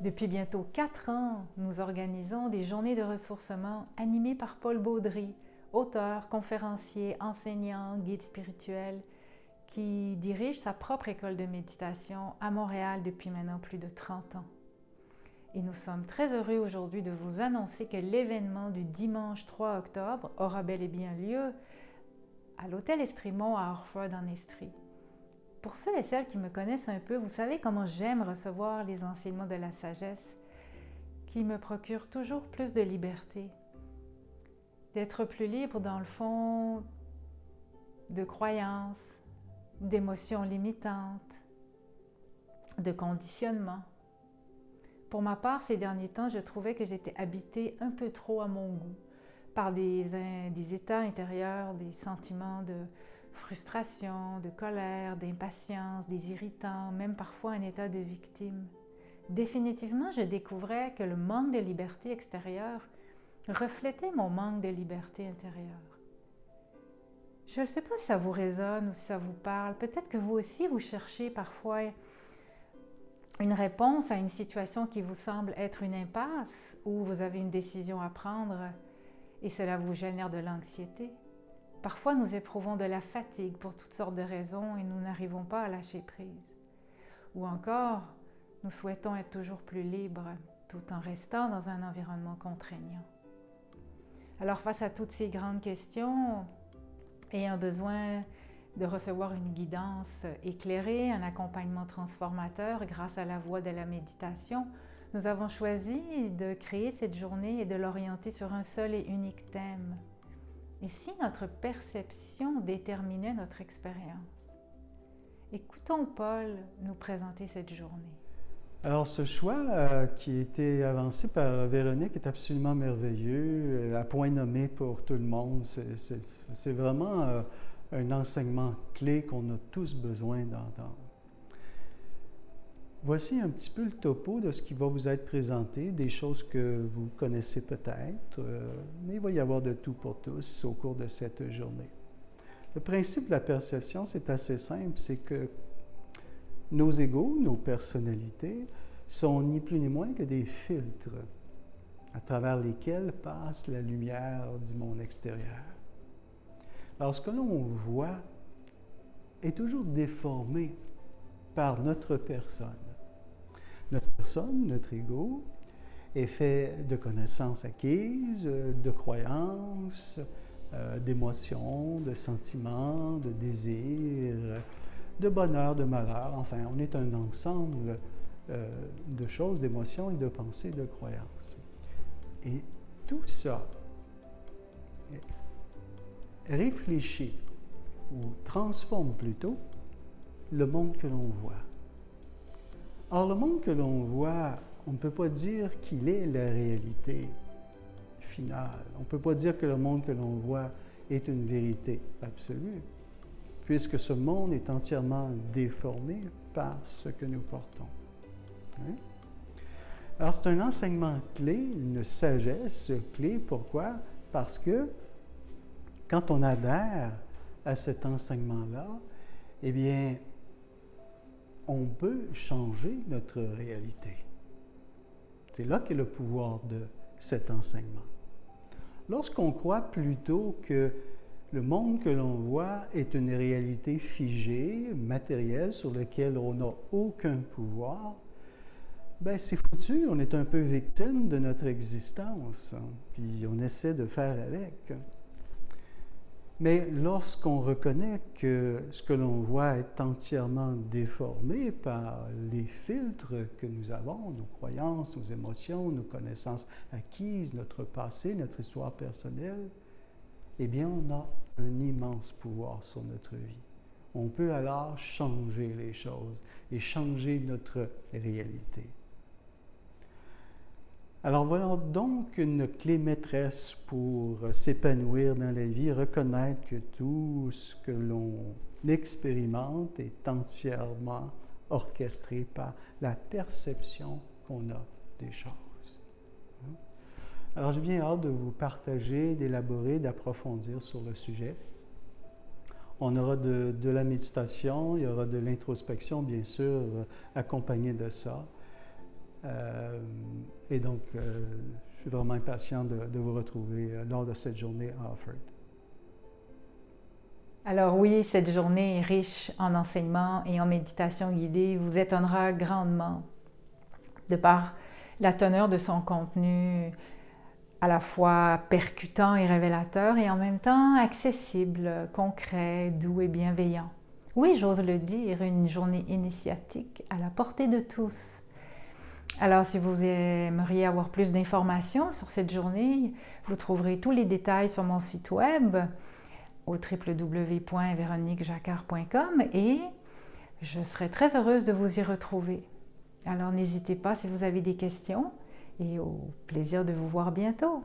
Depuis bientôt 4 ans, nous organisons des journées de ressourcement animées par Paul Baudry, auteur, conférencier, enseignant, guide spirituel, qui dirige sa propre école de méditation à Montréal depuis maintenant plus de 30 ans. Et nous sommes très heureux aujourd'hui de vous annoncer que l'événement du dimanche 3 octobre aura bel et bien lieu à l'hôtel Estrémont à Orford en Estrie. Pour ceux et celles qui me connaissent un peu, vous savez comment j'aime recevoir les enseignements de la sagesse qui me procurent toujours plus de liberté. D'être plus libre dans le fond de croyances, d'émotions limitantes, de conditionnements. Pour ma part, ces derniers temps, je trouvais que j'étais habitée un peu trop à mon goût par des états intérieurs, des sentiments de frustration, de colère, d'impatience, des irritants, même parfois un état de victime. Définitivement, je découvrais que le manque de liberté extérieure reflétait mon manque de liberté intérieure. Je ne sais pas si ça vous résonne ou si ça vous parle. Peut-être que vous aussi, vous cherchez parfois une réponse à une situation qui vous semble être une impasse ou vous avez une décision à prendre et cela vous génère de l'anxiété. Parfois, nous éprouvons de la fatigue pour toutes sortes de raisons et nous n'arrivons pas à lâcher prise. Ou encore, nous souhaitons être toujours plus libres tout en restant dans un environnement contraignant. Alors, face à toutes ces grandes questions et un besoin de recevoir une guidance éclairée, un accompagnement transformateur grâce à la voie de la méditation, nous avons choisi de créer cette journée et de l'orienter sur un seul et unique thème. Et si notre perception déterminait notre expérience? Écoutons Paul nous présenter cette journée. Alors, ce choix qui a été avancé par Véronique est absolument merveilleux, à point nommé pour tout le monde. C'est vraiment un enseignement clé qu'on a tous besoin d'entendre. Voici un petit peu le topo de ce qui va vous être présenté, des choses que vous connaissez peut-être, mais il va y avoir de tout pour tous au cours de cette journée. Le principe de la perception, c'est assez simple, c'est que nos égos, nos personnalités, sont ni plus ni moins que des filtres à travers lesquels passe la lumière du monde extérieur. Alors, ce que l'on voit est toujours déformé par notre personne. Notre personne, notre ego, est fait de connaissances acquises, de croyances, d'émotions, de sentiments, de désirs, de bonheur, de malheur. Enfin, on est un ensemble de choses, d'émotions et de pensées, de croyances. Et tout ça réfléchit ou transforme plutôt le monde que l'on voit. Or, le monde que l'on voit, on ne peut pas dire qu'il est la réalité finale. On ne peut pas dire que le monde que l'on voit est une vérité absolue, puisque ce monde est entièrement déformé par ce que nous portons. Hein? Alors, c'est un enseignement clé, une sagesse clé. Pourquoi? Parce que quand on adhère à cet enseignement-là, eh bien, on peut changer notre réalité. C'est là qu'est le pouvoir de cet enseignement. Lorsqu'on croit plutôt que le monde que l'on voit est une réalité figée, matérielle, sur laquelle on n'a aucun pouvoir, bien, c'est foutu, on est un peu victime de notre existence, puis on essaie de faire avec. Mais lorsqu'on reconnaît que ce que l'on voit est entièrement déformé par les filtres que nous avons, nos croyances, nos émotions, nos connaissances acquises, notre passé, notre histoire personnelle, eh bien, on a un immense pouvoir sur notre vie. On peut alors changer les choses et changer notre réalité. Alors, voyons donc une clé maîtresse pour s'épanouir dans la vie, reconnaître que tout ce que l'on expérimente est entièrement orchestré par la perception qu'on a des choses. Alors, j'ai bien hâte de vous partager, d'élaborer, d'approfondir sur le sujet. On aura de la méditation, il y aura de l'introspection, bien sûr, accompagnée de ça. Et donc, je suis vraiment impatient de vous retrouver lors de cette journée à Offord. Alors oui, cette journée est riche en enseignements et en méditation guidée vous étonnera grandement de par la teneur de son contenu, à la fois percutant et révélateur et en même temps accessible, concret, doux et bienveillant. Oui, j'ose le dire, une journée initiatique à la portée de tous. Alors, si vous aimeriez avoir plus d'informations sur cette journée, vous trouverez tous les détails sur mon site web au www.veroniquejacquard.com et je serai très heureuse de vous y retrouver. Alors, n'hésitez pas si vous avez des questions et au plaisir de vous voir bientôt.